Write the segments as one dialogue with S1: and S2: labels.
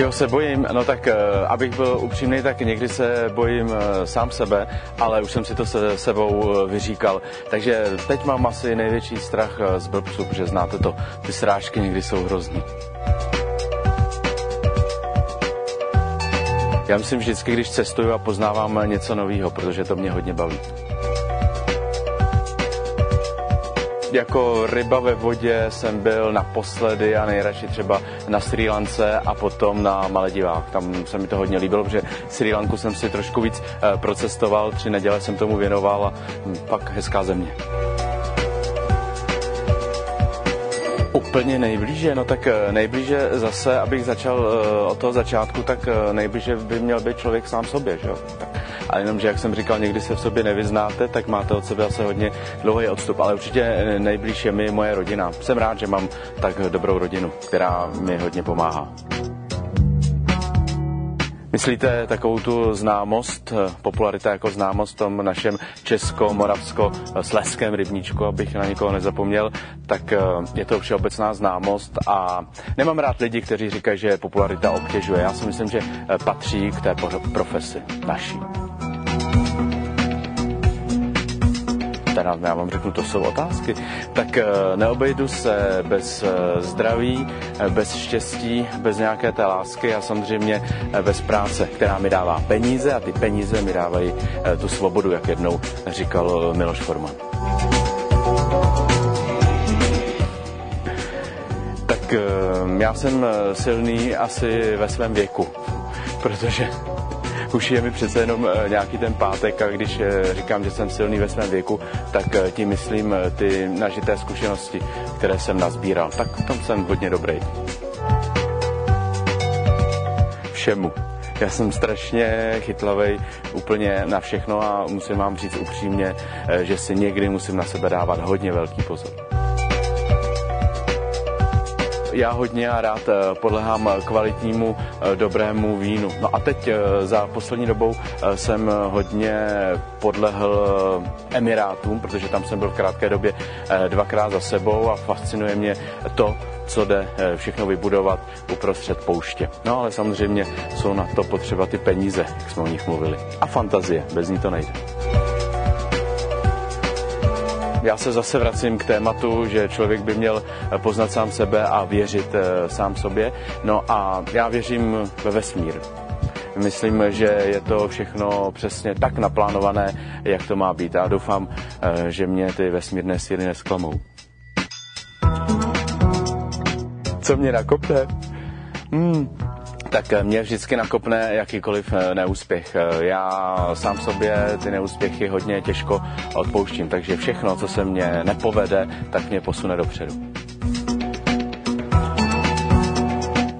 S1: Čeho se bojím? No tak, abych byl upřímný, tak někdy se bojím sám sebe, ale už jsem si to se sebou vyříkal. Takže teď mám asi největší strach z blbců, protože znáte to, ty srážky někdy jsou hrozný. Já myslím vždycky, když cestuju a poznávám něco nového, protože to mě hodně baví. Jako ryba ve vodě jsem byl naposledy a nejradši třeba na Srí Lance a potom na Maledivách. Tam se mi to hodně líbilo, protože Srí Lanku jsem si trošku víc procestoval, 3 neděle jsem tomu věnoval a pak hezká země. Úplně nejblíže, no tak nejblíže zase, abych začal od toho začátku, tak nejblíže by měl být člověk sám sobě, že jo. A jenom, že jak jsem říkal, někdy se v sobě nevyznáte, tak máte od sebe asi hodně dlouhý odstup, ale určitě nejblíž je mi moje rodina. Jsem rád, že mám tak dobrou rodinu, která mi hodně pomáhá. Myslíte takovou tu známost, popularita jako známost v tom našem česko-moravsko-slezském rybníčku, abych na někoho nezapomněl, tak je to všeobecná známost a nemám rád lidi, kteří říkají, že popularita obtěžuje. Já si myslím, že patří k té profesi naší. Teda já vám řeknu, to jsou otázky. Tak neobejdu se bez zdraví, bez štěstí, bez nějaké té lásky a samozřejmě bez práce, která mi dává peníze a ty peníze mi dávají tu svobodu, jak jednou říkal Miloš Forman. Tak já jsem silný asi ve svém věku, protože už je mi přece jenom nějaký ten pátek a když říkám, že jsem silný ve svém věku, tak tím myslím ty nažité zkušenosti, které jsem nazbíral. Tak v tom jsem hodně dobrý. Všemu. Já jsem strašně chytlavej úplně na všechno a musím vám říct upřímně, že si někdy musím na sebe dávat hodně velký pozor. Já hodně a rád podlehám kvalitnímu, dobrému vínu. No a teď za poslední dobou jsem hodně podlehl Emirátům, protože tam jsem byl v krátké době 2krát za sebou a fascinuje mě to, co jde všechno vybudovat uprostřed pouště. No ale samozřejmě jsou na to potřeba ty peníze, jak jsme o nich mluvili. A fantazie, bez ní to nejde. Já se zase vracím k tématu, že člověk by měl poznat sám sebe a věřit sám sobě. No a já věřím ve vesmír. Myslím, že je to všechno přesně tak naplánované, jak to má být. A doufám, že mě ty vesmírné síly nesklamou. Co mě nakopne? Tak mě vždycky nakopne jakýkoliv neúspěch. Já sám sobě ty neúspěchy hodně těžko odpouštím, takže všechno, co se mně nepovede, tak mě posune dopředu.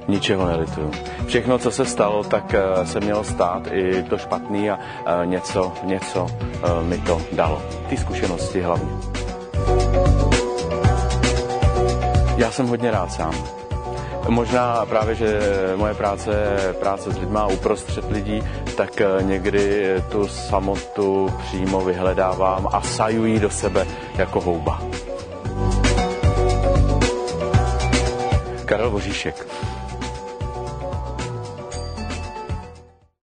S1: Ničeho nelituju. Všechno, co se stalo, tak se mělo stát, i to špatný a něco mi to dalo. Ty zkušenosti hlavně. Já jsem hodně rád sám. Možná právě, že moje práce s lidma uprostřed lidí, tak někdy tu samotu přímo vyhledávám a saju ji do sebe jako houba. Karel Voříšek.